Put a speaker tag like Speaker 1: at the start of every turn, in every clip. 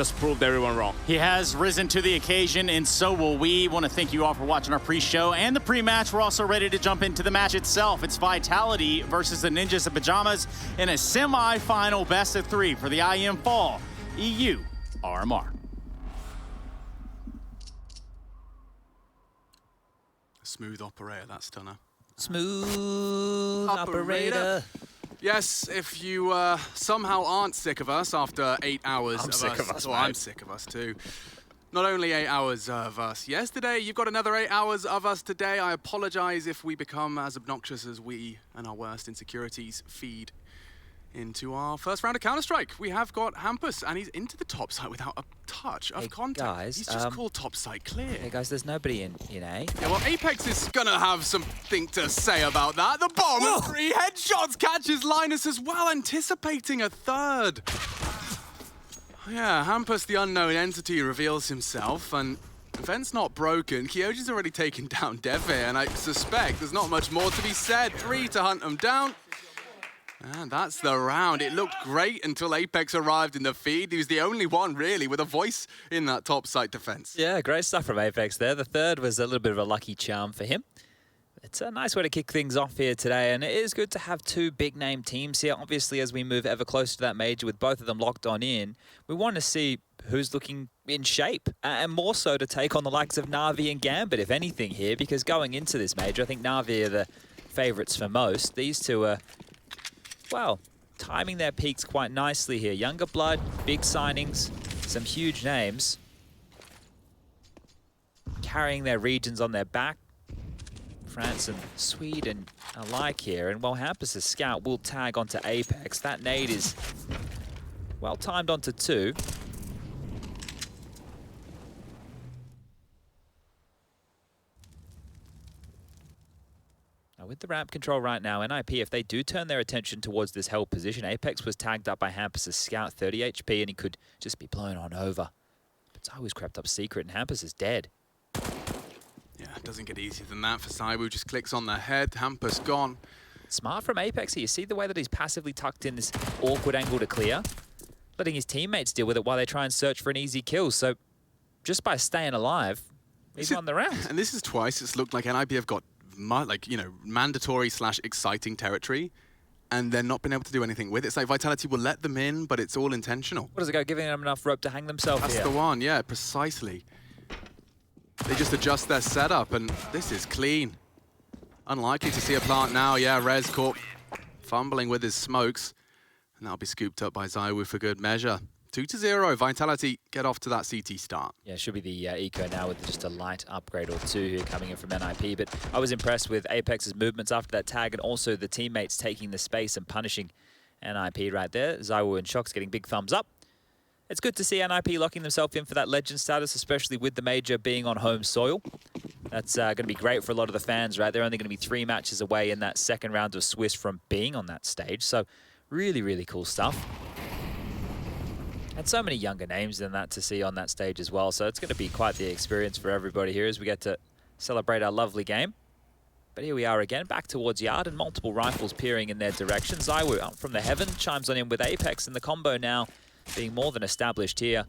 Speaker 1: just proved everyone wrong.
Speaker 2: He has risen to the occasion, and so will we. Want to thank you all for watching our pre-show and the pre-match. We're also ready to jump into the match itself. It's Vitality versus the Ninjas of Pyjamas in a semi-final best-of-3 for the IEM Fall EU RMR.
Speaker 3: Smooth operator, that stunner.
Speaker 4: Smooth operator.
Speaker 3: Yes, if you somehow aren't sick of us after 8 hours
Speaker 1: I'm
Speaker 3: of
Speaker 1: sick of us,
Speaker 3: well, I'm sick of us too. Not only 8 hours of us yesterday, you've got another 8 hours of us today. I apologize if we become as obnoxious as we and our worst insecurities feed into our first round of Counter-Strike. We have got Hampus, and he's into the top site without a touch of contact.
Speaker 4: Guys,
Speaker 3: he's just called top site clear.
Speaker 4: Hey guys, there's nobody in A.
Speaker 3: Yeah, well, Apex is gonna have something to say about that. The bomb and 3 headshots catches Linus as well, anticipating a third. Yeah, Hampus, the unknown entity, reveals himself, and event's not broken. Kyojin's already taken down Devir, and I suspect there's not much more to be said. 3 to hunt him down. And that's the round. It looked great until Apex arrived in the feed. He was the only one, really, with a voice in that top site defense.
Speaker 4: Yeah, great stuff from Apex there. The third was a little bit of a lucky charm for him. It's a nice way to kick things off here today, and it is good to have two big-name teams here. Obviously, as we move ever closer to that major with both of them locked on in, we want to see who's looking in shape, and more so to take on the likes of Na'Vi and Gambit, if anything, here, because going into this major, I think Na'Vi are the favourites for most. These two are, well, timing their peaks quite nicely here. Younger blood, big signings, some huge names, carrying their regions on their back. France and Sweden alike here, and while Hampus' scout will tag onto Apex, that nade is well timed onto 2. Now with the ramp control right now, NIP, if they do turn their attention towards this held position, Apex was tagged up by Hampus' scout, 30 HP, and he could just be blown on over. But Zaiwu's crept up secret, and Hampus is dead.
Speaker 3: Yeah, it doesn't get easier than that for Zaiwu. Just clicks on the head. Hampus gone.
Speaker 4: Smart from Apex here. You see the way that he's passively tucked in this awkward angle to clear, letting his teammates deal with it while they try and search for an easy kill. So just by staying alive, he's won the round.
Speaker 3: And this is twice it's looked like NIP have got mandatory / exciting territory, and they're not been able to do anything with it. It's like Vitality will let them in, but it's all intentional.
Speaker 4: What does it go? Giving them enough rope to hang themselves
Speaker 3: That's
Speaker 4: here.
Speaker 3: the one, yeah, precisely. They just adjust their setup, and this is clean. Unlikely to see a plant now. Yeah, Rez caught fumbling with his smokes, and that'll be scooped up by Zaiwu for good measure. 2-0, Vitality get off to that CT start.
Speaker 4: Yeah, should be the eco now with just a light upgrade or 2 here coming in from NIP. But I was impressed with Apex's movements after that tag, and also the teammates taking the space and punishing NIP right there. Zaiwu and Shox getting big thumbs up. It's good to see NIP locking themselves in for that legend status, especially with the major being on home soil. That's going to be great for a lot of the fans, right? They're only going to be 3 matches away in that second round of Swiss from being on that stage. So really, really cool stuff. And so many younger names than that to see on that stage as well. So it's going to be quite the experience for everybody here as we get to celebrate our lovely game. But here we are again, back towards Yard, and multiple rifles peering in their direction. Zaiwu up from the heaven, chimes on in with Apex, and the combo now being more than established here.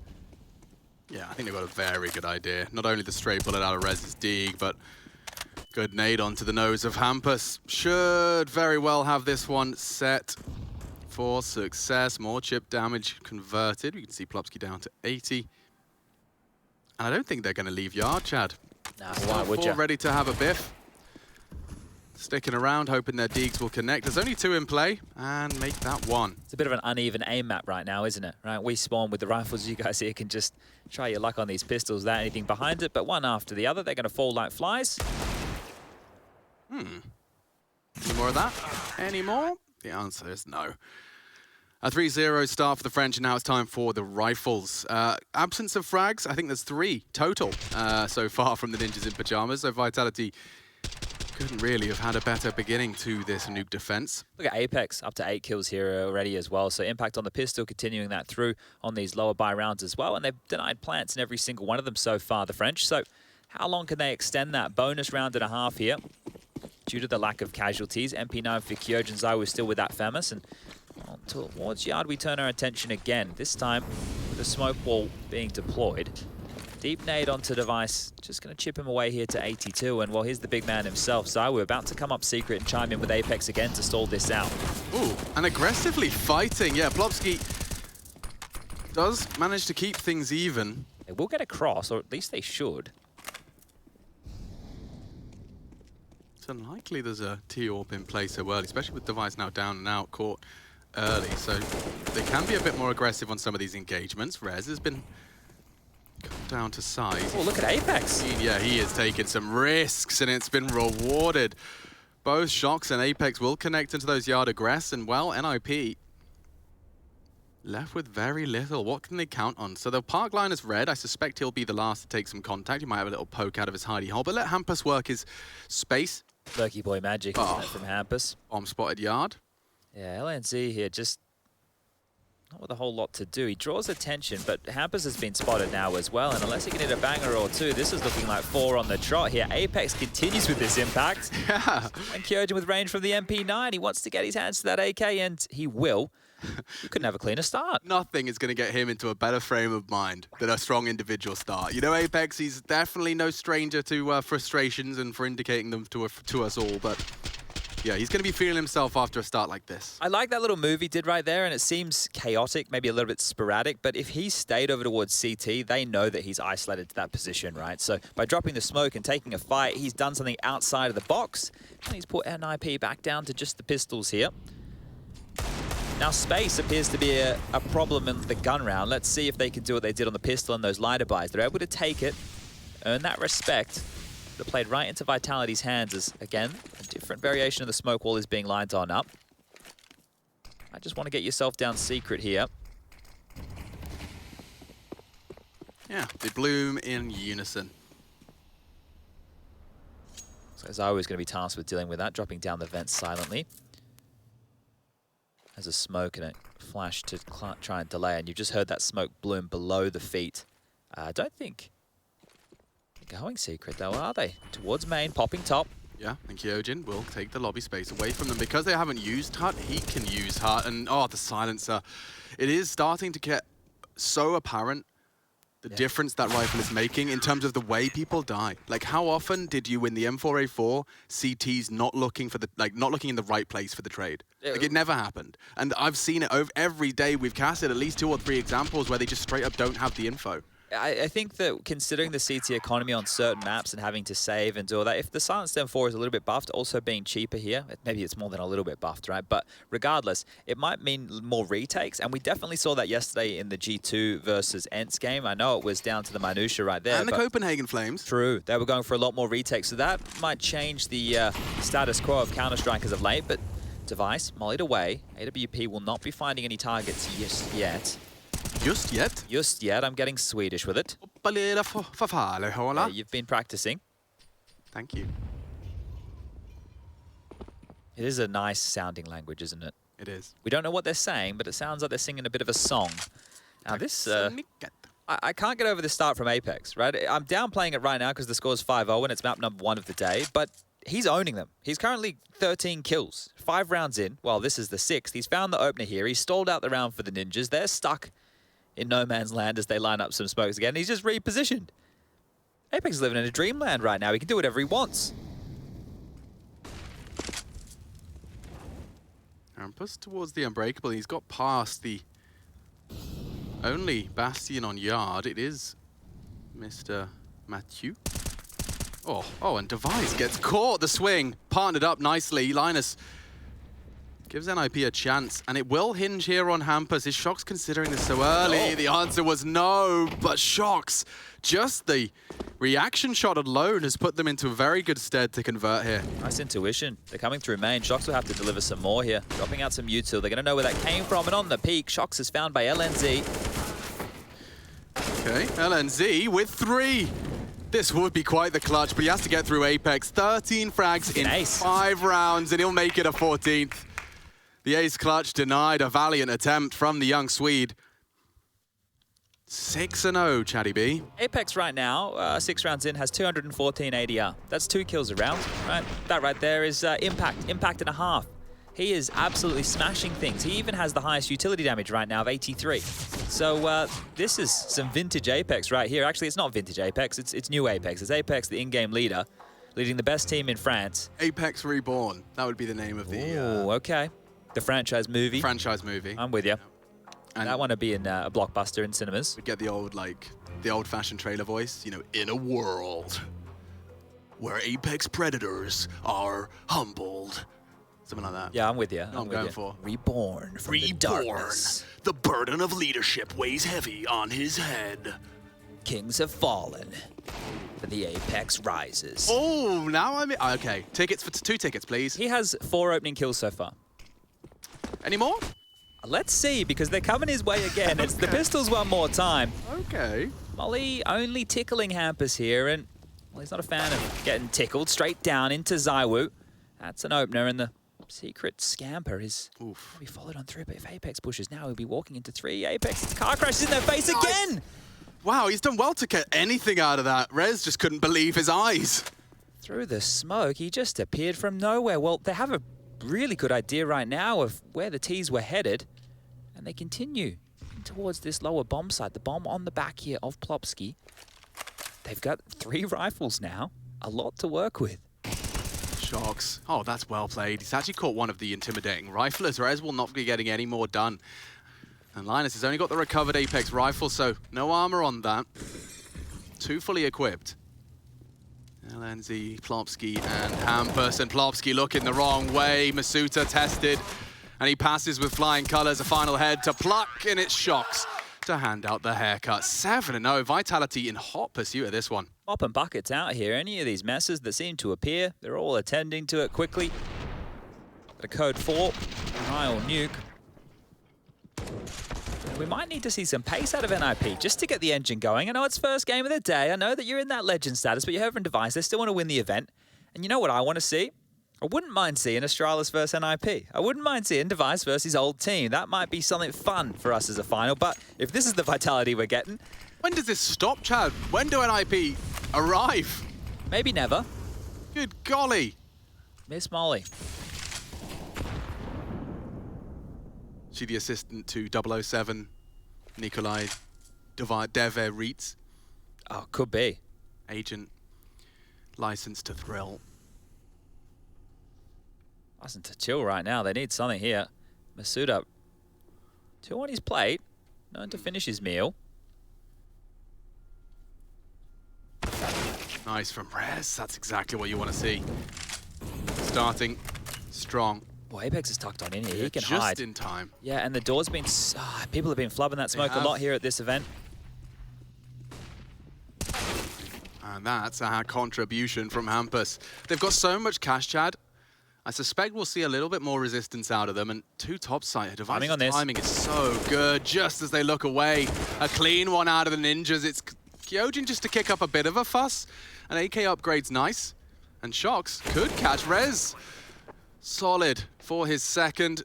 Speaker 3: Yeah, I think they've got a very good idea. Not only the straight bullet out of Rez's dig, but good nade onto the nose of Hampus. Should very well have this one set for success. More chip damage converted. We can see Plopsky down to 80. And I don't think they're going to leave Yard, Chad.
Speaker 4: No, why would you?
Speaker 3: Ready to have a biff. Sticking around, hoping their digs will connect. There's only 2 in play, and make that 1.
Speaker 4: It's a bit of an uneven aim map right now, isn't it? Right, we spawn with the rifles. You guys here can just try your luck on these pistols without anything behind it, but one after the other, they're going to fall like flies.
Speaker 3: Any more of that? Any more? The answer is no. A 3-0 start for the French, and now it's time for the rifles. Absence of frags, I think there's 3 total so far from the Ninjas in Pyjamas, so Vitality couldn't really have had a better beginning to this Nuke defense.
Speaker 4: Look at Apex, up to 8 kills here already as well. So impact on the pistol, continuing that through on these lower buy rounds as well. And they've denied plants in every single one of them so far, the French. So how long can they extend that? Bonus round and a half here due to the lack of casualties. MP9 for Kyojin. Zaiwu still with that Famous. And Well, towards Yard we turn our attention again, this time with the smoke wall being deployed. Deep nade onto Device, just going to chip him away here to 82, and well, here's the big man himself. We're about to come up secret and chime in with Apex again to stall this out.
Speaker 3: Ooh, and aggressively fighting. Yeah, Plopsky does manage to keep things even.
Speaker 4: They will get across, or at least they should.
Speaker 3: It's unlikely there's a T-AWP in play so early, especially with Device now down and out, caught early. So they can be a bit more aggressive on some of these engagements. Rez has been cut down to size.
Speaker 4: Oh, look at Apex.
Speaker 3: Yeah, he has taken some risks, and it's been rewarded. Both Shox and Apex will connect into those yard aggress, and well, NIP left with very little. What can they count on? So the park line is red. I suspect he'll be the last to take some contact. He might have a little poke out of his hidey hole, but let Hampus work his space.
Speaker 4: Lurky boy magic, isn't it, from Hampus?
Speaker 3: Bomb spotted yard.
Speaker 4: Yeah, LNZ here just not with a whole lot to do. He draws attention, but Hampus has been spotted now as well, and unless he can hit a banger or two, this is looking like 4 on the trot here. Apex continues with this impact.
Speaker 3: Yeah.
Speaker 4: And Kyojin with range from the MP9. He wants to get his hands to that AK, and he will. You couldn't have a cleaner start.
Speaker 3: Nothing is going to get him into a better frame of mind than a strong individual start. You know, Apex, he's definitely no stranger to frustrations and for indicating them to us all, but yeah, he's going to be feeling himself after a start like this.
Speaker 4: I like that little move he did right there, and it seems chaotic, maybe a little bit sporadic, but if he stayed over towards CT, they know that he's isolated to that position, right? So by dropping the smoke and taking a fight, he's done something outside of the box, and he's put NIP back down to just the pistols here. Now, space appears to be a problem in the gun round. Let's see if they can do what they did on the pistol and those lighter buys. They're able to take it, earn that respect. But it played right into Vitality's hands as, again, a different variation of the smoke wall is being lined on up. I just want to get yourself down secret here.
Speaker 3: Yeah, they bloom in unison.
Speaker 4: So as I was going to be tasked with dealing with that, dropping down the vents silently. There's a smoke and a flash to try and delay, and you've just heard that smoke bloom below the feet. I don't think they're going secret, though, are they? Towards main, popping top.
Speaker 3: Yeah, and Kyojin will take the lobby space away from them. Because they haven't used HUT, he can use HUT, and oh, the silencer. It is starting to get so apparent the difference that rifle is making in terms of the way people die. Like, how often did you, in the M4A4, CTs not looking for the, not looking in the right place for the trade? Like, it never happened. And I've seen it every day. We've casted at least 2 or 3 examples where they just straight up don't have the info.
Speaker 4: I think that considering the CT economy on certain maps and having to save and do all that, if the Silenced M4 is a little bit buffed, also being cheaper here, maybe it's more than a little bit buffed, right? But regardless, it might mean more retakes, and we definitely saw that yesterday in the G2 versus Ents game. I know it was down to the minutia right there.
Speaker 3: And the Copenhagen Flames.
Speaker 4: True, they were going for a lot more retakes, so that might change the status quo of Counter-Strike as of late, but Device, mollied away. AWP will not be finding any targets just yet.
Speaker 3: Just yet?
Speaker 4: Just yet. I'm getting Swedish with it. Yeah, you've been practicing.
Speaker 3: Thank you.
Speaker 4: It is a nice sounding language, isn't it?
Speaker 3: It is.
Speaker 4: We don't know what they're saying, but it sounds like they're singing a bit of a song. Now this, I can't get over the start from Apex, right? I'm downplaying it right now because the score's 5-0 and it's map number 1 of the day, but he's owning them. He's currently 13 kills, 5 rounds in. Well, this is the 6th. He's found the opener here. He's stalled out the round for the Ninjas. They're stuck in no man's land as they line up some smokes again. He's just repositioned. Apex is living in a dreamland right now. He can do whatever he wants.
Speaker 3: Hampus towards the Unbreakable. He's got past the only Bastion on yard. It is Mr. Mathieu. Oh, and Device gets caught. The swing partnered up nicely. Linus gives NIP a chance, and it will hinge here on Hampus. Is Shox considering this so early? The answer was no, but Shox, just the reaction shot alone has put them into a very good stead to convert here.
Speaker 4: Nice intuition. They're coming through main. Shox will have to deliver some more here. Dropping out some util. They're going to know where that came from, and on the peak, Shox is found by LNZ.
Speaker 3: Okay, LNZ with 3. This would be quite the clutch, but he has to get through Apex. 13 frags in 5 rounds, and he'll make it a 14th. The ace clutch denied, a valiant attempt from the young Swede. 6-0, Chatty B.
Speaker 4: Apex right now, 6 rounds in, has 214 ADR. That's 2 kills a round, right? That right there is impact and a half. He is absolutely smashing things. He even has the highest utility damage right now of 83. So this is some vintage Apex right here. Actually, it's not vintage Apex. It's new Apex. It's Apex, the in-game leader, leading the best team in France.
Speaker 3: Apex Reborn. That would be the name of the...
Speaker 4: Oh, okay. The franchise movie.
Speaker 3: Franchise movie.
Speaker 4: I'm with you.
Speaker 3: And
Speaker 4: that one would be in a blockbuster in cinemas.
Speaker 3: We get the old, the old-fashioned trailer voice. You know, in a world where Apex predators are humbled. Something like that.
Speaker 4: Yeah, I'm with you.
Speaker 3: I'm going for.
Speaker 4: Reborn from the darkness.
Speaker 3: The burden of leadership weighs heavy on his head.
Speaker 4: Kings have fallen, but the Apex rises.
Speaker 3: Oh, now I'm... Okay, tickets for 2 tickets, please.
Speaker 4: He has 4 opening kills so far.
Speaker 3: Any more?
Speaker 4: Let's see, because they're coming his way again. It's the pistols one more time.
Speaker 3: Okay.
Speaker 4: Molly only tickling Hampus here, and well, he's not a fan of getting tickled. Straight down into Zywoo. That's an opener, and the secret scamper is probably followed on through, but if Apex pushes now, he'll be walking into 3. Apex, car crashes in their face again!
Speaker 3: Wow, he's done well to get anything out of that. Rez just couldn't believe his eyes.
Speaker 4: Through the smoke, he just appeared from nowhere. Well, they have a really good idea right now of where the T's were headed, and they continue towards this lower bomb site. The bomb on the back here of Plopsky. They've got 3 rifles now. A lot to work with.
Speaker 3: Shocks. Oh, that's well played. He's actually caught one of the intimidating riflers. Rez will not be getting any more done. And Linus has only got the recovered Apex rifle, so no armor on that. 2 fully equipped. LNZ, Plopsky, and Hampus. And Plopsky looking the wrong way. Masuta tested. And he passes with flying colors. A final head to Pluck, and it Shocks to hand out the haircut. 7-0. Vitality in hot pursuit of this one.
Speaker 4: Mopping buckets out here. Any of these messes that seem to appear, they're all attending to it quickly. The code 4, Ryle Nuke. We might need to see some pace out of NIP just to get the engine going. I know it's first game of the day. I know that you're in that legend status, but you're over in Device. They still want to win the event. And you know what I want to see? I wouldn't mind seeing Astralis versus NIP. I wouldn't mind seeing Device versus his old team. That might be something fun for us as a final. But if this is the vitality we're getting...
Speaker 3: When does this stop, Chad? When do NIP arrive?
Speaker 4: Maybe never.
Speaker 3: Good golly.
Speaker 4: Miss Molly.
Speaker 3: She the assistant to 007, Nikolai Deveritz.
Speaker 4: Oh, could be.
Speaker 3: Agent, licensed to thrill.
Speaker 4: License to chill right now. They need something here. Masuda, 2 on his plate. Known to finish his meal.
Speaker 3: Nice from Rez. That's exactly what you want to see. Starting strong.
Speaker 4: Well, Apex is tucked on in here. He can
Speaker 3: just
Speaker 4: hide.
Speaker 3: Just in time.
Speaker 4: Yeah, and the door's been... people have been flubbing that smoke a lot here at this event.
Speaker 3: And that's a contribution from Hampus. They've got so much cash, Chad. I suspect we'll see a little bit more resistance out of them. And 2 topside.
Speaker 4: Timing on this.
Speaker 3: Timing is so good. Just as they look away. A clean one out of the ninjas. It's Kyojin just to kick up a bit of a fuss. An AK upgrade's nice. And Shocks could catch Rez. Solid for his second.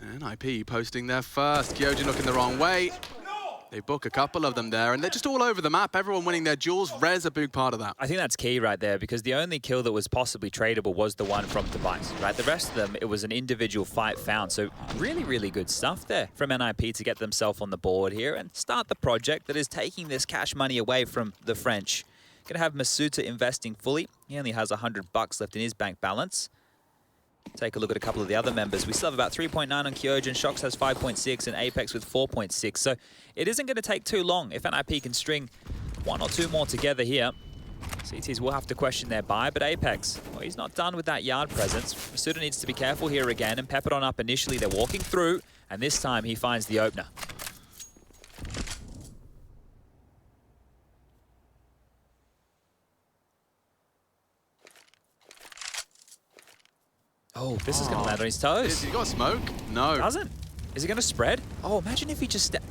Speaker 3: NIP posting their first. Kyojin looking the wrong way. They book a couple of them there, and they're just all over the map. Everyone winning their duels. Rez a big part of that.
Speaker 4: I think that's key right there, because the only kill that was possibly tradable was the one from Device, right? The rest of them, it was an individual fight found. So really, really good stuff there from NIP to get themselves on the board here and start the project that is taking this cash money away from the French. Gonna have Masuta investing fully. He only has $100 left in his bank balance. Take a look at a couple of the other members. We still have about 3.9 on Kyojin. Shocks has 5.6 and Apex with 4.6. So it isn't going to take too long if NIP can string 1 or 2 more together here. CTs will have to question their buy, but Apex, well, he's not done with that yard presence. Masuda needs to be careful here again and pep it on up initially. They're walking through, and this time he finds the opener. Oh, this is going to land on his toes.
Speaker 3: Has he got smoke? No.
Speaker 4: Doesn't. Is he going to spread? Oh, imagine if he just... Dead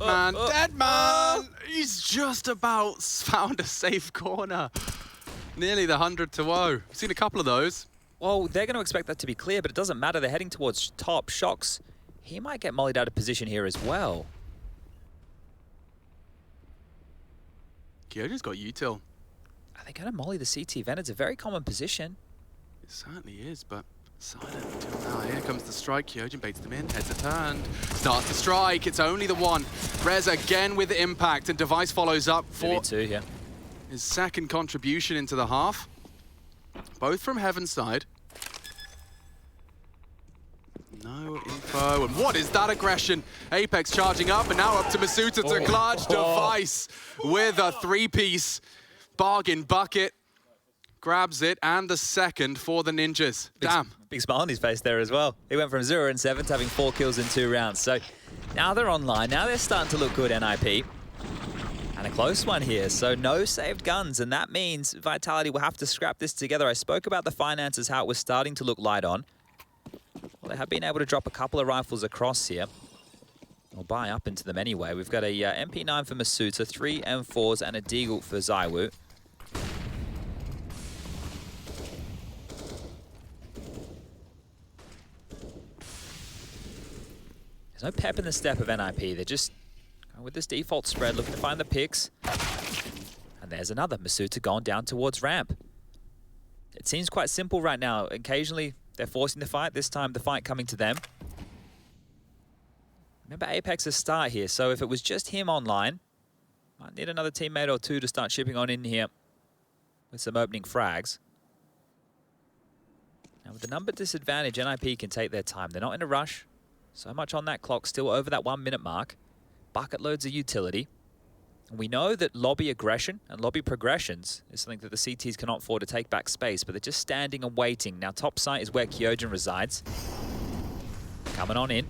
Speaker 3: man. Dead man. He's just about found a safe corner. Nearly the 100 to 0. I've seen a couple of those.
Speaker 4: Well, they're going to expect that to be clear, but it doesn't matter. They're heading towards top. Shocks, he might get mollied out of position here as well.
Speaker 3: Kyojin's got util.
Speaker 4: Are they going to molly the CT vent? It's a very common position.
Speaker 3: certainly is, but silent until now. Here comes the strike. Kyojin baits them in. Heads are turned. Starts to strike. It's only the one. Rez again with the impact, and Device follows up for his second contribution into the half. Both from Heaven's side. No info, and what is that aggression? Apex charging up, and now up to Masuta to clutch. Device with a three-piece bargain bucket. Grabs it, and the second for the Ninjas. Damn.
Speaker 4: Big smile on his face there as well. He went from 0 and 7 to having 4 kills in 2 rounds. So now they're online. Now they're starting to look good, NIP. And a close one here. So no saved guns, and that means Vitality will have to scrap this together. I spoke about the finances, how it was starting to look light on. Well, they have been able to drop a couple of rifles across here. Or buy up into them anyway. We've got a MP9 for Masuta, 3 M4s, and a Deagle for ZywOo. There's no pep in the step of NIP. They're just going with this default spread, looking to find the picks. And there's another. Masuta gone down towards ramp. It seems quite simple right now. Occasionally, they're forcing the fight. This time, the fight coming to them. Remember Apex's start here, so if it was just him online, might need another teammate or two to start shipping on in here with some opening frags. Now, with the number disadvantage, NIP can take their time. They're not in a rush. So much on that clock, still over that 1 minute mark. Bucket loads of utility. And we know that lobby aggression and lobby progressions is something that the CTs cannot afford to take back space, but they're just standing and waiting. Now, top site is where Kyojin resides. Coming on in.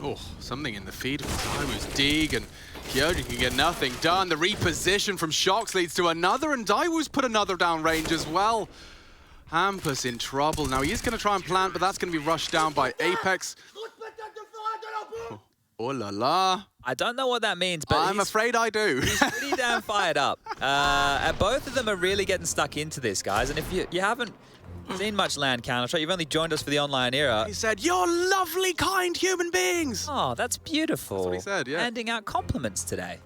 Speaker 3: Oh, something in the feed from ZywOo's dig, and Kyojin can get nothing done. The reposition from Shox leads to another, and ZywOo's put another down range as well. Hampus in trouble. Now, he is going to try and plant, but that's going to be rushed down by Apex. Oh la la.
Speaker 4: I don't know what that means, but
Speaker 3: I'm afraid I do.
Speaker 4: He's pretty damn fired up. And both of them are really getting stuck into this, guys. And if you haven't seen much LAN Counter-Strike, you've only joined us for the online era.
Speaker 3: He said, "You're lovely, kind human beings."
Speaker 4: Oh, that's beautiful.
Speaker 3: That's what he said, yeah.
Speaker 4: Handing out compliments today.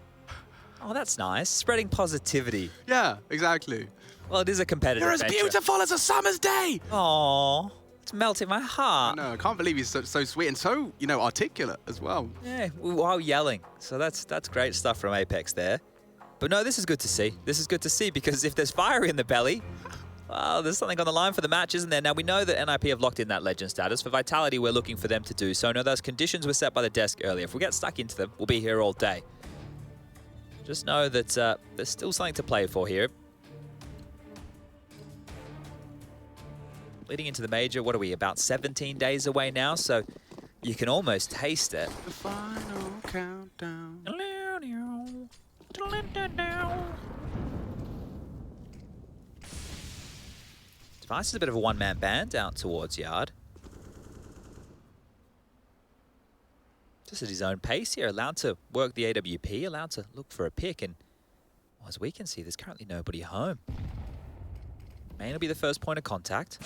Speaker 4: Oh, that's nice. Spreading positivity.
Speaker 3: Yeah, exactly.
Speaker 4: Well, it is a competitive
Speaker 3: You're as
Speaker 4: venture.
Speaker 3: beautiful as a summer's day.
Speaker 4: Aww. It's melting my heart.
Speaker 3: No, I can't believe he's so sweet and so, you know, articulate as well.
Speaker 4: Yeah, while yelling. So that's great stuff from Apex there. But no, this is good to see. This is good to see because if there's fire in the belly, well, there's something on the line for the match, isn't there? Now, we know that NIP have locked in that legend status. For Vitality, we're looking for them to do so. No, those conditions were set by the desk earlier. If we get stuck into them, we'll be here all day. Just know that there's still something to play for here. Leading into the major, what are we, about 17 days away now? So you can almost taste it.
Speaker 3: The final countdown.
Speaker 4: Device is a bit of a one-man band out towards Yard. Just at his own pace here, allowed to work the AWP, allowed to look for a pick, and well, as we can see, there's currently nobody home. May not be the first point of contact.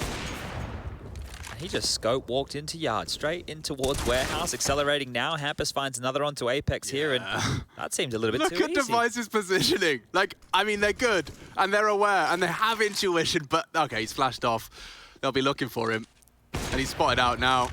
Speaker 4: And he just scope walked into Yard, straight in towards Warehouse, accelerating now. Hampus finds another onto Apex here, and that seemed a little bit too easy.
Speaker 3: Look at Device's positioning. Like, I mean, they're good, and they're aware, and they have intuition, but okay, he's flashed off. They'll be looking for him, and he's spotted out now.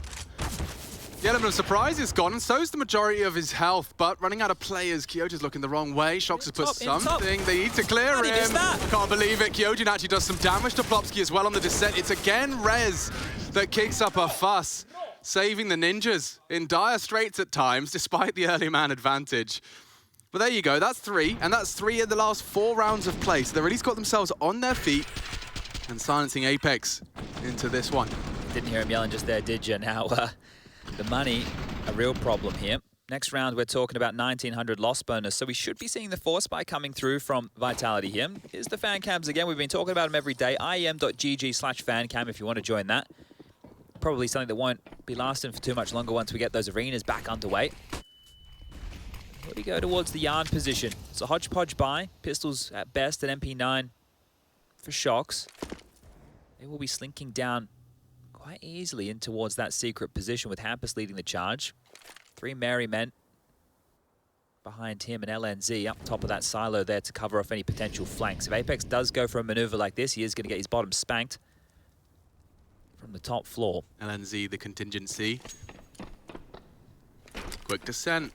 Speaker 3: The element of surprise is gone, and so's the majority of his health, but running out of players. Kyojin's looking the wrong way. Shox has put something. They need to clear him. I can't believe it. Kyojin actually does some damage to Plopsky as well on the descent. It's again Rez that kicks up a fuss, saving the Ninjas in dire straits at times, despite the early man advantage. But there you go. That's 3, and that's 3 in the last 4 rounds of play. So they've at least got themselves on their feet and silencing Apex into this one.
Speaker 4: Didn't hear him yelling just there, did you? Now, the money, a real problem here. Next round, we're talking about 1,900 loss bonus, so we should be seeing the force buy coming through from Vitality here. Here's the fan cams again. We've been talking about them every day. IEM.gg/fancam if you want to join that. Probably something that won't be lasting for too much longer once we get those arenas back underway. Here we go towards the Yard position. It's a hodgepodge buy. Pistols at best, an MP9 for Shox. They will be slinking down quite easily in towards that secret position with Hampus leading the charge. 3 merry men behind him and LNZ up top of that silo there to cover off any potential flanks. If Apex does go for a maneuver like this, he is going to get his bottom spanked from the top floor.
Speaker 3: LNZ, the contingency. Quick descent.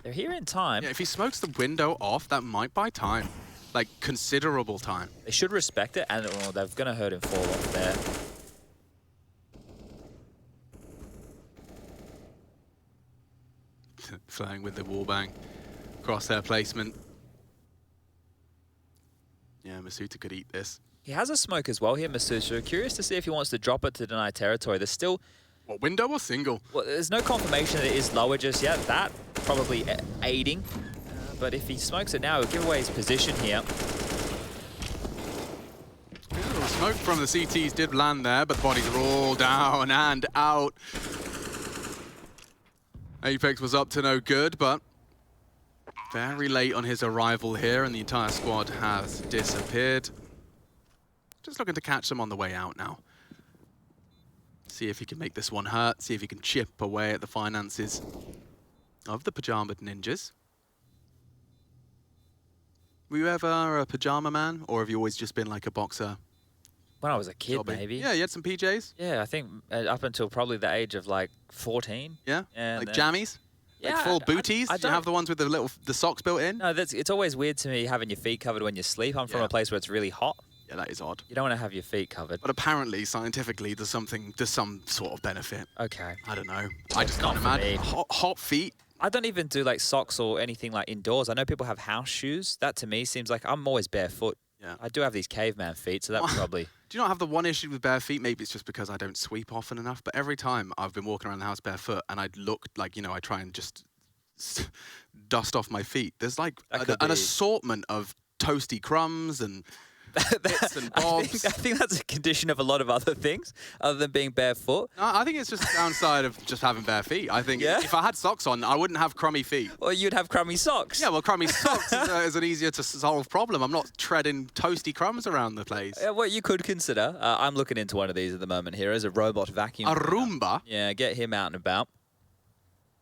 Speaker 4: They're here in time.
Speaker 3: Yeah, if he smokes the window off, that might buy time. Like, considerable time.
Speaker 4: They should respect it, and they're going to hurt him fall off there.
Speaker 3: Flying with the wallbang. Crosshair placement. Yeah, Masuta could eat this.
Speaker 4: He has a smoke as well here, Masuta. Curious to see if he wants to drop it to deny territory. There's still...
Speaker 3: What, window or single?
Speaker 4: Well, there's no confirmation that it is lower just yet. That probably aiding. But if he smokes it now, he'll give away his position here.
Speaker 3: The smoke from the CTs did land there, but the bodies are all down and out. Apex was up to no good, but very late on his arrival here, and the entire squad has disappeared. Just looking to catch them on the way out now. See if he can make this one hurt, see if he can chip away at the finances of the Pyjamas Ninjas. Were you ever a pajama man, or have you always just been like a boxer?
Speaker 4: When I was a kid,
Speaker 3: Jobby?
Speaker 4: maybe.
Speaker 3: Yeah, you had some PJs?
Speaker 4: Yeah, I think up until probably the age of like 14.
Speaker 3: Yeah?
Speaker 4: And
Speaker 3: Like jammies?
Speaker 4: Yeah,
Speaker 3: Like full booties?
Speaker 4: I
Speaker 3: Do you have the ones with the socks built in?
Speaker 4: No, it's always weird to me having your feet covered when you sleep. I'm from a place where it's really hot.
Speaker 3: Yeah, that is odd.
Speaker 4: You don't want to have your feet covered.
Speaker 3: But apparently, scientifically, there's some sort of benefit.
Speaker 4: Okay.
Speaker 3: I don't know. I just
Speaker 4: not
Speaker 3: can't
Speaker 4: for
Speaker 3: imagine.
Speaker 4: me.
Speaker 3: Hot feet.
Speaker 4: I don't even do like socks or anything like indoors. I know people have house shoes. That to me seems like I'm always barefoot.
Speaker 3: Yeah.
Speaker 4: I do have these caveman feet, so that would probably...
Speaker 3: Do you not have the one issue with bare feet? Maybe it's just because I don't sweep often enough, but every time I've been walking around the house barefoot and I'd look like, you know, I try and just dust off my feet. There's like an assortment of toasty crumbs and bits and bobs.
Speaker 4: I think that's a condition of a lot of other things other than being barefoot.
Speaker 3: No, I think it's just the downside of just having bare feet. I think
Speaker 4: Yeah?
Speaker 3: if I had socks on, I wouldn't have crummy feet.
Speaker 4: Or you'd have crummy socks.
Speaker 3: Yeah, well, crummy socks is an easier to solve problem. I'm not treading toasty crumbs around the place.
Speaker 4: What you could consider, I'm looking into one of these at the moment here, as a robot vacuum.
Speaker 3: A Roomba?
Speaker 4: Yeah, get him out and about.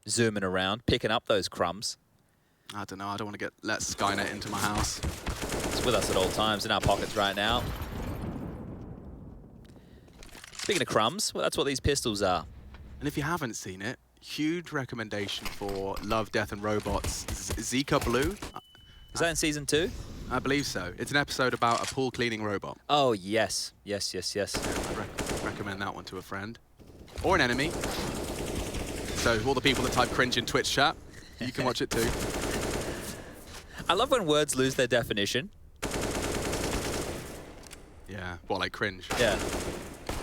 Speaker 4: Zooming around, picking up those crumbs.
Speaker 3: I don't know. I don't want to let Skynet into my house.
Speaker 4: It's with us at all times, in our pockets right now. Speaking of crumbs, well, that's what these pistols are.
Speaker 3: And if you haven't seen it, huge recommendation for Love, Death and Robots, Zika Blue.
Speaker 4: Is that in season 2?
Speaker 3: I believe so. It's an episode about a pool cleaning robot.
Speaker 4: Oh, yes. Yes.
Speaker 3: I recommend that one to a friend. Or an enemy. So all the people that type cringe in Twitch chat, you can watch it too.
Speaker 4: I love when words lose their definition.
Speaker 3: Yeah, what, like cringe?
Speaker 4: Yeah.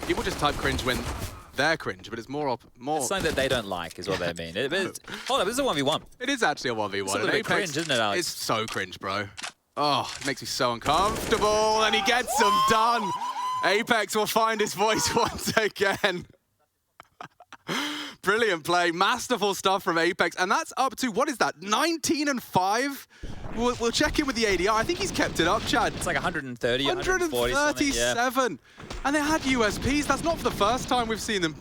Speaker 3: People just type cringe when they're cringe, but it's more...
Speaker 4: It's something that they don't like, is what they mean. Hold on, this is a 1v1.
Speaker 3: It is actually a 1v1.
Speaker 4: It's a little bit cringe, isn't it, Alex?
Speaker 3: It's so cringe, bro. Oh, it makes me so uncomfortable, and he gets them done. Apex will find his voice once again. Brilliant play, masterful stuff from Apex, and that's up to, what is that, 19 and 5? We'll check in with the ADR. I think he's kept it up, Chad.
Speaker 4: It's like 130, 140 something, yeah.
Speaker 3: 137. And they had USPs. That's not for the first time we've seen them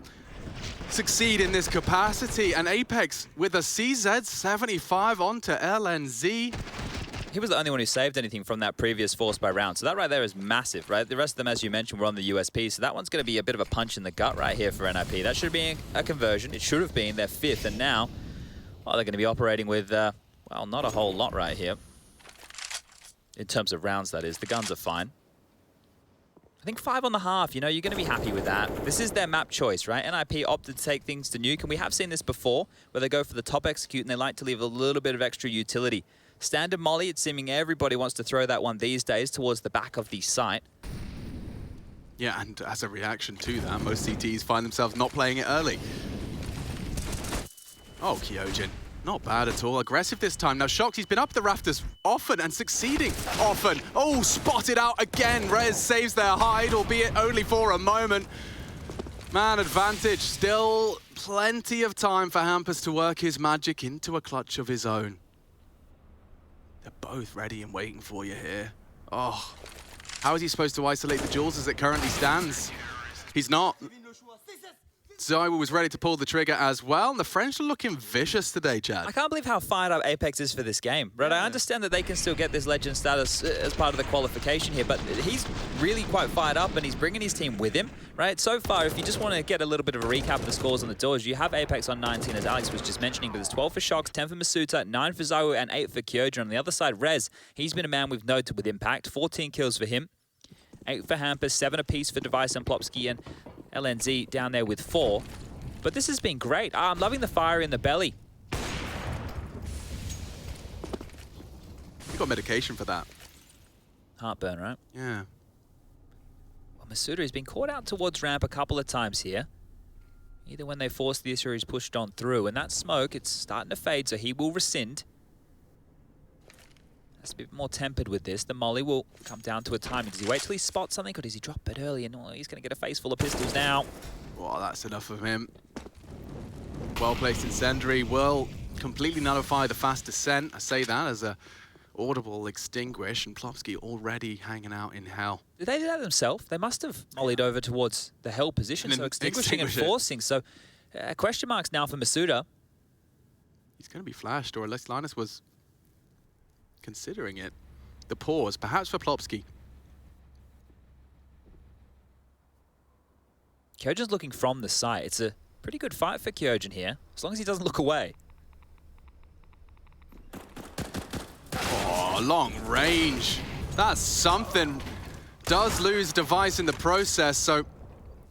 Speaker 3: succeed in this capacity. And Apex with a CZ75 onto LNZ.
Speaker 4: He was the only one who saved anything from that previous force by round. So that right there is massive, right? The rest of them, as you mentioned, were on the USP. So that one's going to be a bit of a punch in the gut right here for NIP. That should have been a conversion. It should have been their 5th. And now, well, they're going to be operating with, well, not a whole lot right here. In terms of rounds, that is. The guns are fine. I think 5 on the half, you know, you're going to be happy with that. This is their map choice, right? NIP opted to take things to Nuke, and we have seen this before, where they go for the top execute, and they like to leave a little bit of extra utility. Standard molly, it's seeming everybody wants to throw that one these days towards the back of the site.
Speaker 3: Yeah, and as a reaction to that, most CTs find themselves not playing it early. Oh, Kyojin. Not bad at all. Aggressive this time. Now, Shox, he's been up the rafters often and succeeding often. Oh, spotted out again. Rez saves their hide, albeit only for a moment. Man advantage. Still plenty of time for Hampus to work his magic into a clutch of his own. They're both ready and waiting for you here. Oh, how is he supposed to isolate the jewels as it currently stands? He's not. Zywoo was ready to pull the trigger as well. And the French are looking vicious today, Chad.
Speaker 4: I can't believe how fired up Apex is for this game, right? I understand that they can still get this legend status as part of the qualification here, but he's really quite fired up and he's bringing his team with him, right? So far, if you just want to get a little bit of a recap of the scores on the doors, you have Apex on 19, as Alex was just mentioning, but there's 12 for Shox, 10 for Masuta, 9 for Zywoo, and 8 for Kyojin. On the other side, Rez, he's been a man we've noted with impact, 14 kills for him, 8 for Hampus, 7 apiece for Device and Plopsky, and LNZ down there with 4. But this has been great. I'm loving the fire in the belly.
Speaker 3: You got medication for that.
Speaker 4: Heartburn, right?
Speaker 3: Yeah.
Speaker 4: Well, Masuda has been caught out towards ramp a couple of times here. Either when they forced the issue or he's pushed on through. And that smoke, it's starting to fade, so he will rescind. Has to be more tempered with this. The molly will come down to a timing. Does he wait till he spots something, or does he drop it early? And he's going to get a face full of pistols now.
Speaker 3: Well, that's enough of him. Well-placed incendiary will completely nullify the fast descent. I say that as a audible extinguish, and Plopsky already hanging out in hell.
Speaker 4: Did they do that themselves? They must have mollied over towards the hell position, so extinguishing and forcing. So question marks now for Masuda.
Speaker 3: He's going to be flashed, or at least Linus was considering it. The pause, perhaps for Plopsky.
Speaker 4: Kyojin's looking from the site. It's a pretty good fight for Kyojin here, as long as he doesn't look away.
Speaker 3: Oh, long range. That's something. Does lose Device in the process, so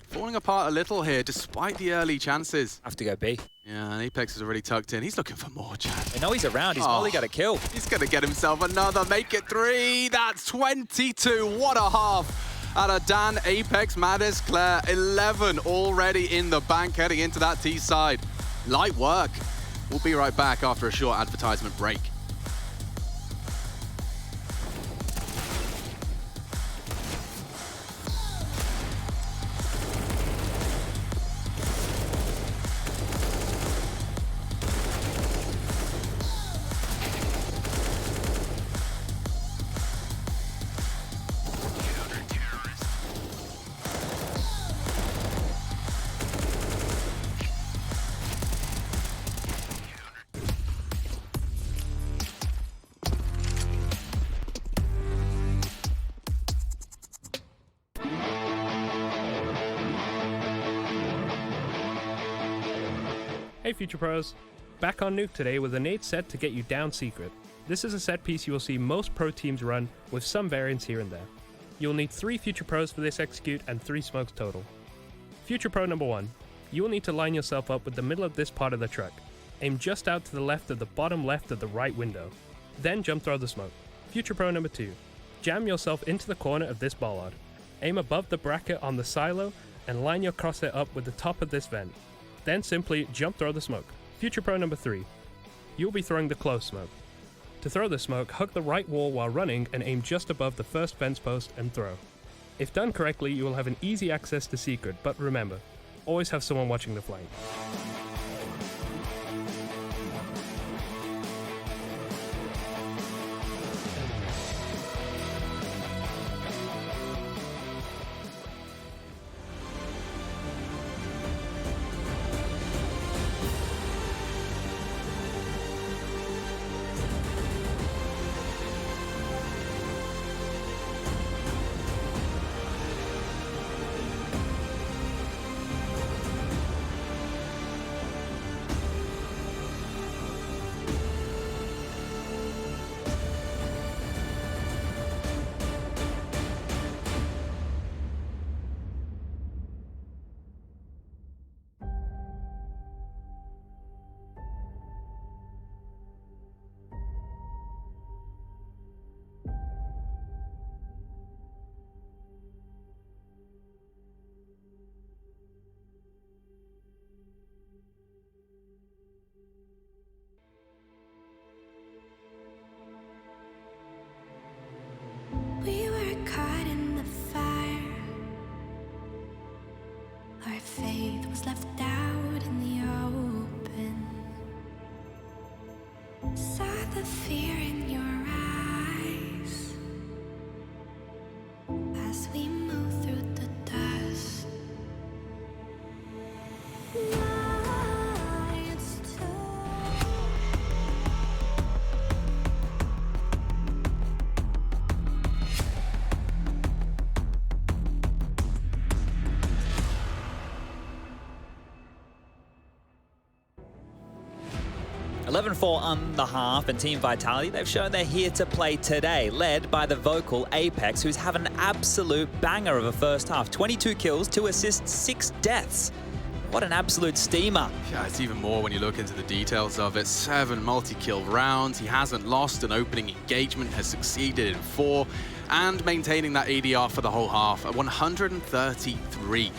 Speaker 3: falling apart a little here, despite the early chances.
Speaker 4: Have to go B.
Speaker 3: Yeah, and Apex is already tucked in. He's looking for more, Chad.
Speaker 4: They know he's around. He's probably got a kill.
Speaker 3: He's going to get himself another. Make it 3. That's 22. What a half out of Dan. Apex, Maddis, Claire. 11 already in the bank heading into that T side. Light work. We'll be right back after a short advertisement break.
Speaker 1: Hey Future Pros, back on Nuke today with a nade set to get you down secret. This is a set piece you will see most pro teams run, with some variants here and there. You'll need 3 Future Pros for this execute and 3 smokes total. Future Pro number 1, you will need to line yourself up with the middle of this part of the truck. Aim just out to the left of the bottom left of the right window. Then jump throw the smoke. Future Pro number 2, jam yourself into the corner of this bollard. Aim above the bracket on the silo and line your crosshair up with the top of this vent. Then simply jump throw the smoke. Future Pro number 3. You'll be throwing the close smoke. To throw the smoke, hug the right wall while running and aim just above the first fence post and throw. If done correctly, you will have an easy access to secret, but remember, always have someone watching the flank.
Speaker 5: We were caught in the fire. Our faith was left out in the open. Saw the fear in your eyes as we move through the dust.
Speaker 4: 11-4 on the half, and Team Vitality, they've shown they're here to play today, led by the vocal Apex, who's having an absolute banger of a first half. 22 kills, 2 assists, 6 deaths. What an absolute steamer.
Speaker 3: Yeah, it's even more when you look into the details of it. 7 multi-kill rounds. He hasn't lost an opening engagement, has succeeded in 4, and maintaining that ADR for the whole half at 133.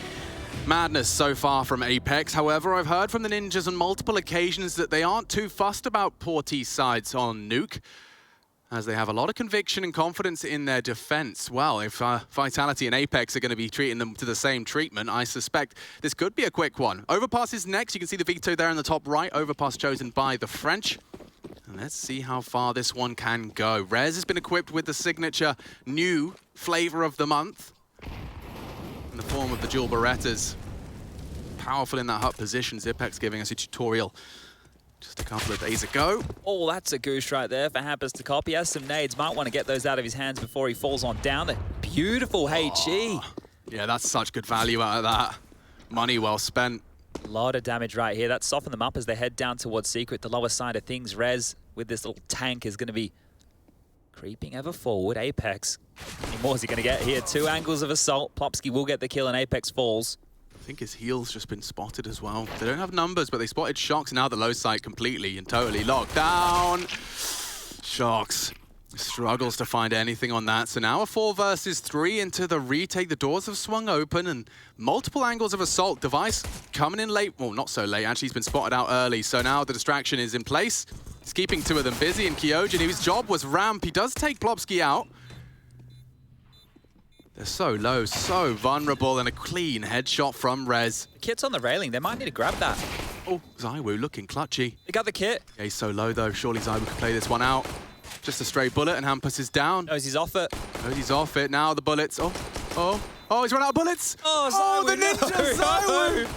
Speaker 3: Madness so far from Apex. However, I've heard from the Ninjas on multiple occasions that they aren't too fussed about poor T sides on Nuke, as they have a lot of conviction and confidence in their defense. Well, if Vitality and Apex are going to be treating them to the same treatment, I suspect this could be a quick one. Overpass is next. You can see the veto there in the top right. Overpass chosen by the French. And let's see how far this one can go. Rez has been equipped with the signature new flavor of the month in the form of the dual Berettas. Powerful in that hut position. Zipex giving us a tutorial just a couple of days ago.
Speaker 4: Oh, that's a goose right there for Hampus to copy. He has some nades. Might want to get those out of his hands before he falls on down. The beautiful HE.
Speaker 3: Yeah, that's such good value out of that. Money well spent.
Speaker 4: A lot of damage right here. That softened them up as they head down towards Secret, the lower side of things. Rez with this little tank is going to be creeping ever forward. Apex, how many more is he going to get here? 2 angles of assault. Plopsky will get the kill and Apex falls.
Speaker 3: I think his heel's just been spotted as well. They don't have numbers, but they spotted Shox. Now the low side completely and totally locked down. Shox struggles to find anything on that. So now a 4 versus 3 into the retake. The doors have swung open and multiple angles of assault. Device coming in late. Well, not so late. Actually, he's been spotted out early. So now the distraction is in place. He's keeping 2 of them busy. And Kyojin, whose job was ramp, he does take Plopsky out. They're so low, so vulnerable, and a clean headshot from Rez.
Speaker 4: The kit's on the railing. They might need to grab that.
Speaker 3: Oh, ZywOo looking clutchy.
Speaker 4: They got the kit.
Speaker 3: Yeah, he's so low, though. Surely ZywOo can play this one out. Just a stray bullet, and Hampus is down.
Speaker 4: Knows he's off it.
Speaker 3: Knows he's off it. Now the bullets. Oh, he's run out of bullets.
Speaker 4: Oh,
Speaker 3: the ninja, ZywOo!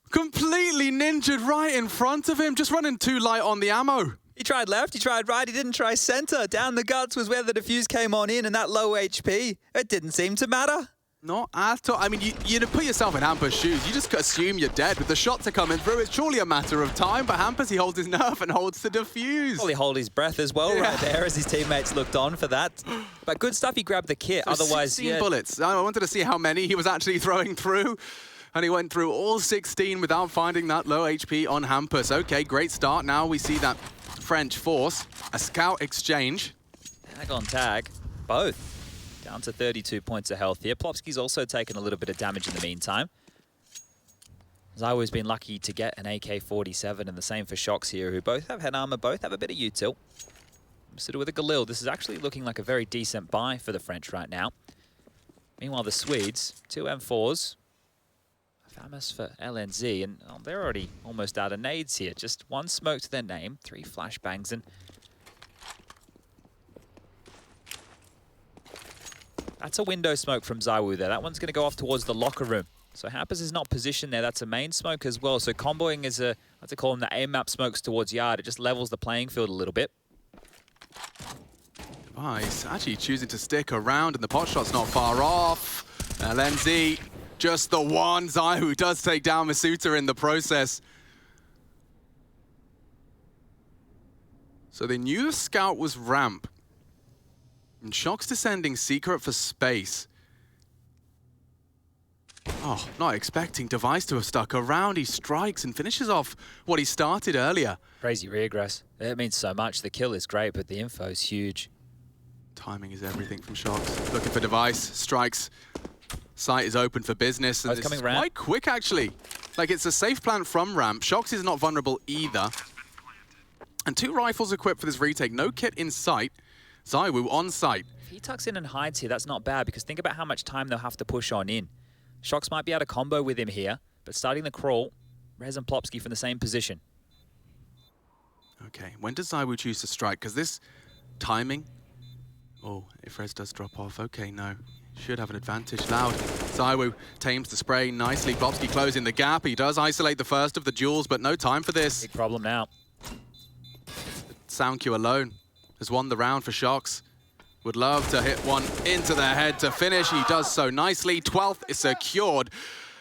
Speaker 3: Completely ninjaed right in front of him. Just running too light on the ammo.
Speaker 4: He tried left, he tried right, he didn't try center. Down the guts was where the defuse came on in, and that low HP, it didn't seem to matter.
Speaker 3: Not at all. I mean, you put yourself in Hampus' shoes. You just assume you're dead. With the shots are coming through, it's surely a matter of time. But Hampus, he holds his nerve and holds the defuse.
Speaker 4: Probably hold his breath as well right there as his teammates looked on for that. But good stuff, he grabbed the kit.
Speaker 3: So
Speaker 4: otherwise,
Speaker 3: 16 bullets. I wanted to see how many he was actually throwing through. And he went through all 16 without finding that low HP on Hampus. Okay, great start. Now we see that French force, a scout exchange.
Speaker 4: Tag on tag, both. Down to 32 points of health here. Plopsky's also taken a little bit of damage in the meantime. ZywOo's been lucky to get an AK-47, and the same for Shox here, who both have head armor, both have a bit of util. Sort of with a Galil, this is actually looking like a very decent buy for the French right now. Meanwhile, the Swedes, 2 M4s. Pyjamas for LNZ, and they're already almost out of nades here. Just 1 smoke to their name, 3 flashbangs, and that's a window smoke from ZywOo there. That one's going to go off towards the locker room. So Hampus is not positioned there. That's a main smoke as well. So comboing is I like to call them the A-map smokes towards yard. It just levels the playing field a little bit.
Speaker 3: Oh, he's actually choosing to stick around, and the pot shot's not far off. LNZ, just the one. ZywOo does take down Masuta in the process. So they knew the scout was ramp. And Shox descending secret for space. Oh, not expecting Device to have stuck around. He strikes and finishes off what he started earlier.
Speaker 4: Crazy regress. That means so much. The kill is great, but the info is huge.
Speaker 3: Timing is everything from Shox. Looking for Device, strikes. Site is open for business, and it's
Speaker 4: coming ramp.
Speaker 3: quite quick, actually. Like, it's a safe plant from ramp. Shox is not vulnerable either. And 2 rifles equipped for this retake. No kit in sight. ZywOo on site.
Speaker 4: If he tucks in and hides here, that's not bad, because think about how much time they'll have to push on in. Shox might be able to combo with him here, but starting the crawl, Rez and Plopsky from the same position.
Speaker 3: Okay, when does ZywOo choose to strike? Because this timing... Oh, if Rez does drop off, okay, no. Should have an advantage. Loud. ZywOo tames the spray nicely. Plopsky closing the gap. He does isolate the first of the duels, but no time for this.
Speaker 4: Big problem now.
Speaker 3: Sound Q alone has won the round for Shox. Would love to hit one into the head to finish. He does so nicely. 12th is secured.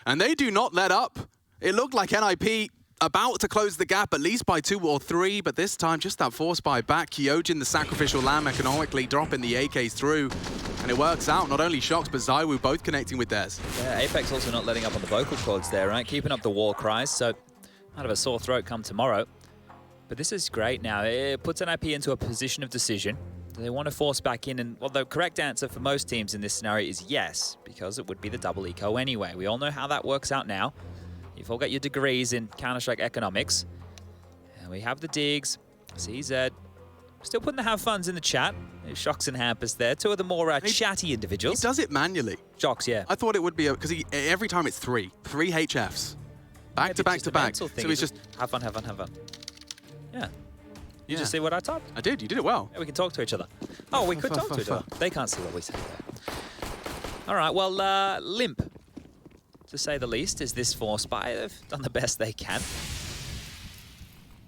Speaker 3: And they do not let up. It looked like NIP about to close the gap, at least by 2 or 3, but this time just that force buy back. Kyojin, the sacrificial lamb, economically dropping the AKs through, and it works out. Not only Shox, but Zywoo both connecting with theirs.
Speaker 4: Yeah, Apex also not letting up on the vocal cords there, right? Keeping up the war cries, so out of a sore throat come tomorrow. But this is great now. It puts NIP into a position of decision. Do they want to force back in? And well, the correct answer for most teams in this scenario is yes, because it would be the double eco anyway. We all know how that works out now. You've all got your degrees in Counter-Strike economics. And we have the digs, CZ. Still putting the have funs in the chat. There's Shox and Hampus there, two of the more chatty individuals.
Speaker 3: He does it manually.
Speaker 4: Shox, yeah.
Speaker 3: I thought it would be, because every time it's three HFs. Back to back to back. So he's just...
Speaker 4: Have fun, have fun, have fun. Yeah. You just see what I typed?
Speaker 3: I did, you did it well.
Speaker 4: Yeah, we can talk to each other. Oh, we could talk to each other. They can't see what we say there. All right, well, limp, to say the least, is this force buy. They've done the best they can.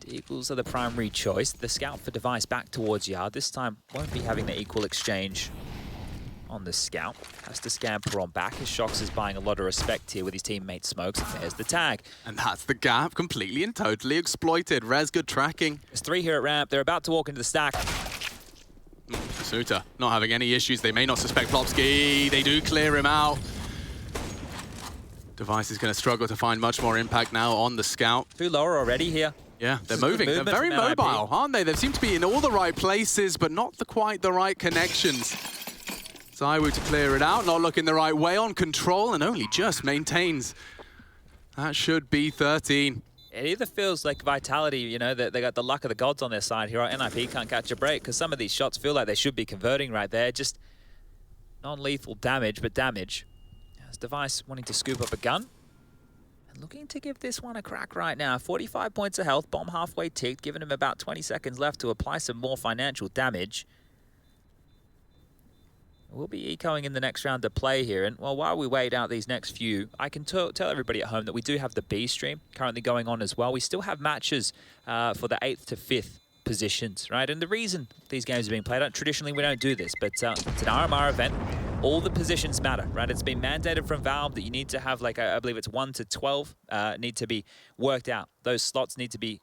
Speaker 4: The Eagles are the primary choice. The scout for device back towards Yard. This time won't be having the equal exchange on the scout. Has to scamper on back as Shox is buying a lot of respect here with his teammate Smokes. And there's the tag.
Speaker 3: And that's the gap, completely and totally exploited. Rez, good tracking.
Speaker 4: There's 3 here at ramp. They're about to walk into the stack.
Speaker 3: Suta not having any issues. They may not suspect Plopsky. They do clear him out. Device is going to struggle to find much more impact now on the scout.
Speaker 4: 2 lower already here.
Speaker 3: Yeah, they're moving. They're very mobile, aren't they? They seem to be in all the right places, but not quite the right connections. Zywoo to clear it out, not looking the right way, on control, and only just maintains. That should be 13.
Speaker 4: It either feels like Vitality, you know, that they got the luck of the gods on their side here. NIP can't catch a break because some of these shots feel like they should be converting right there. Just non-lethal damage, but damage. As Device wanting to scoop up a gun. And looking to give this one a crack right now. 45 points of health, bomb halfway ticked, giving him about 20 seconds left to apply some more financial damage. We'll be ecoing in the next round to play here. And well, while we wait out these next few, I can tell everybody at home that we do have the B stream currently going on as well. We still have matches for the 8th to 5th positions, right? And the reason these games are being played out, traditionally we don't do this, but it's an RMR event. All the positions matter, right? It's been mandated from Valve that you need to have, like, I believe it's 1 to 12 need to be worked out. Those slots need to be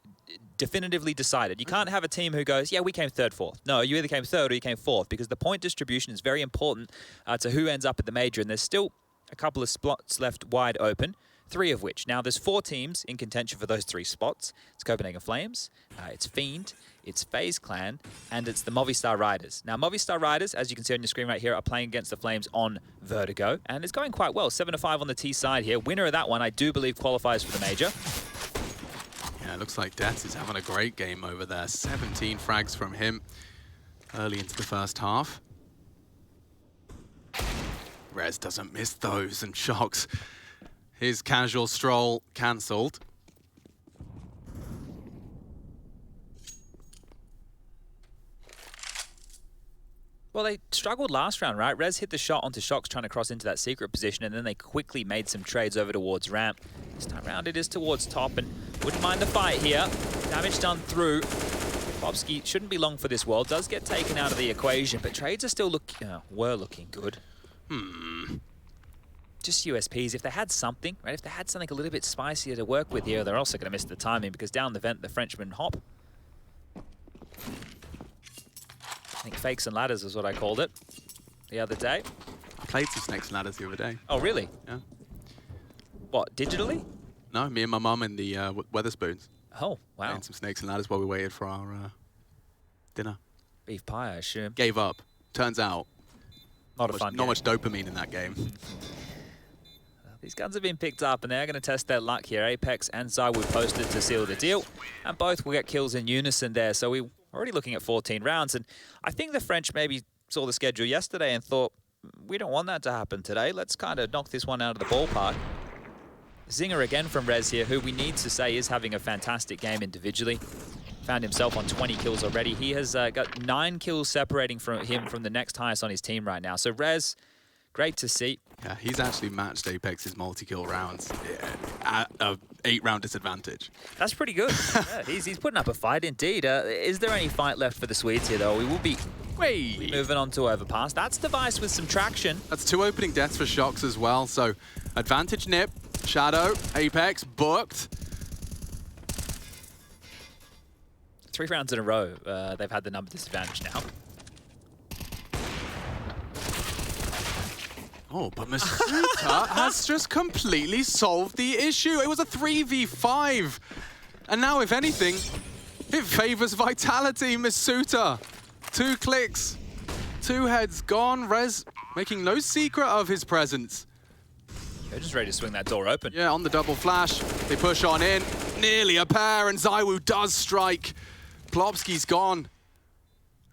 Speaker 4: definitively decided. You can't have a team who goes, yeah, we came 3rd, 4th. No, you either came 3rd or you came 4th, because the point distribution is very important to who ends up at the major, and there's still a couple of spots left wide open, 3 of which. Now, there's 4 teams in contention for those 3 spots. It's Copenhagen Flames, it's Fiend, it's FaZe Clan, and it's the Movistar Riders. Now, Movistar Riders, as you can see on your screen right here, are playing against the Flames on Vertigo, and it's going quite well. 7-5 on the T side here. Winner of that one, I do believe, qualifies for the major.
Speaker 3: Yeah, it looks like Dets is having a great game over there. 17 frags from him early into the first half. Rez doesn't miss those, and Shox. His casual stroll cancelled.
Speaker 4: Well, they struggled last round, right? Rez hit the shot onto Shox trying to cross into that secret position, and then they quickly made some trades over towards ramp. This time round it is towards top, and wouldn't mind the fight here. Damage done through. Bobski shouldn't be long for this world. Does get taken out of the equation, but trades are still were looking good. Just USPs. If they had something, right? If they had something a little bit spicier to work with here, they're also going to miss the timing, because down the vent, the Frenchman hop. I think fakes and ladders is what I called it the other day.
Speaker 3: I played some Snakes and Ladders the other day.
Speaker 4: Oh, really?
Speaker 3: Yeah.
Speaker 4: What, digitally?
Speaker 3: No, me and my mum and the Weatherspoons.
Speaker 4: Oh, wow.
Speaker 3: Played some Snakes and Ladders while we waited for our dinner.
Speaker 4: Beef pie, I assume.
Speaker 3: Gave up. Turns out,
Speaker 4: Not
Speaker 3: much dopamine in that game.
Speaker 4: These guns have been picked up, and they're going to test their luck here. Apex and Zywoo posted to seal the deal, and both will get kills in unison there. So we're already looking at 14 rounds, and I think the French maybe saw the schedule yesterday and thought, we don't want that to happen today. Let's kind of knock this one out of the ballpark. Zinger again from Rez here, who we need to say is having a fantastic game individually. Found himself on 20 kills already. He has got 9 kills separating from him from the next highest on his team right now. So Rez, great to see.
Speaker 3: Yeah, he's actually matched Apex's multi-kill rounds at an 8-round disadvantage.
Speaker 4: That's pretty good. Yeah, he's putting up a fight indeed. Is there any fight left for the Swedes here, though? We will be moving on to Overpass. That's Device with some traction.
Speaker 3: That's 2 opening deaths for Shox as well. So advantage nip, Shadow, Apex, booked.
Speaker 4: 3 rounds in a row, they've had the number disadvantage now.
Speaker 3: Oh, but Masuta has just completely solved the issue. It was a 3v5. And now, if anything, it favors Vitality. Masuta, 2 clicks, 2 heads gone. Rez making no secret of his presence.
Speaker 4: They're just ready to swing that door open.
Speaker 3: Yeah, on the double flash, they push on in. Nearly a pair, and ZywOo does strike. Plopsky's gone.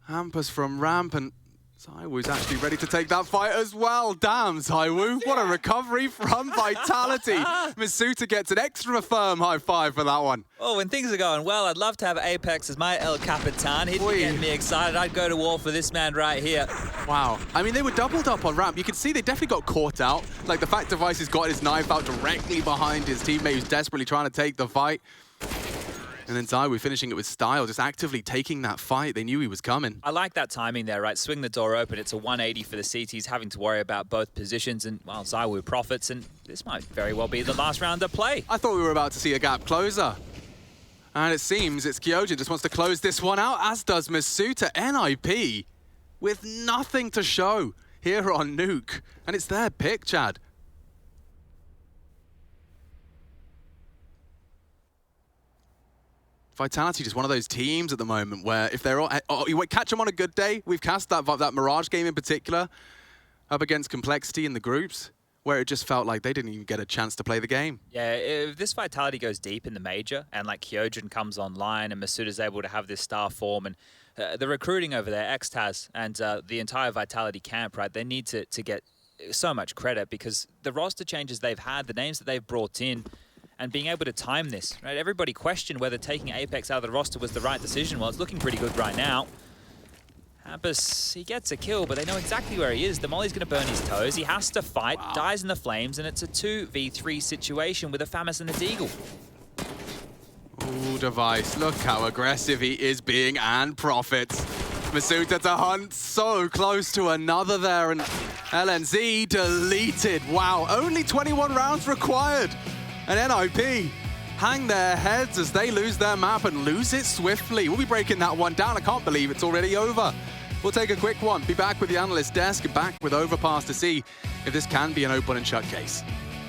Speaker 3: Hampus from ramp, and ZywOo's actually ready to take that fight as well. Damn, ZywOo, what a recovery from Vitality. Masuta gets an extra firm high five for that one.
Speaker 4: Oh, when things are going well, I'd love to have Apex as my El Capitan. He'd be getting me excited. I'd go to war for this man right here.
Speaker 3: Wow. I mean, they were doubled up on ramp. You can see they definitely got caught out. Like, the fact Device has got his knife out directly behind his teammate who's desperately trying to take the fight. And then ZywOo finishing it with style, just actively taking that fight. They knew he was coming.
Speaker 4: I like that timing there, right? Swing the door open. It's a 180 for the CTs, having to worry about both positions. And, well, ZywOo profits, and this might very well be the last round of play.
Speaker 3: I thought we were about to see a gap closer. And it seems it's Kyojin just wants to close this one out, as does Masuta. NIP with nothing to show here on Nuke. And it's their pick, Chad. Vitality just one of those teams at the moment where if they're all, you catch them on a good day. We've cast that Mirage game in particular up against Complexity in the groups, where it just felt like they didn't even get a chance to play the game.
Speaker 4: Yeah, if this Vitality goes deep in the major and like Kyojin comes online and Masuta's able to have this star form and the recruiting over there, Xtaz and the entire Vitality camp, right, they need to get so much credit because the roster changes they've had, the names that they've brought in, and being able to time this, right? Everybody questioned whether taking Apex out of the roster was the right decision. Well, it's looking pretty good right now. Hampus, he gets a kill, but they know exactly where he is. The Molly's going to burn his toes. He has to fight, dies in the flames, and it's a 2v3 situation with a Famas and a Deagle.
Speaker 3: Ooh, Device, look how aggressive he is being and profits. Masuta to hunt, so close to another there, and LNZ deleted. Wow, only 21 rounds required. And NIP hang their heads as they lose their map and lose it swiftly. We'll be breaking that one down. I can't believe it's already over. We'll take a quick one. Be back with the analyst desk, back with Overpass to see if this can be an open and shut case.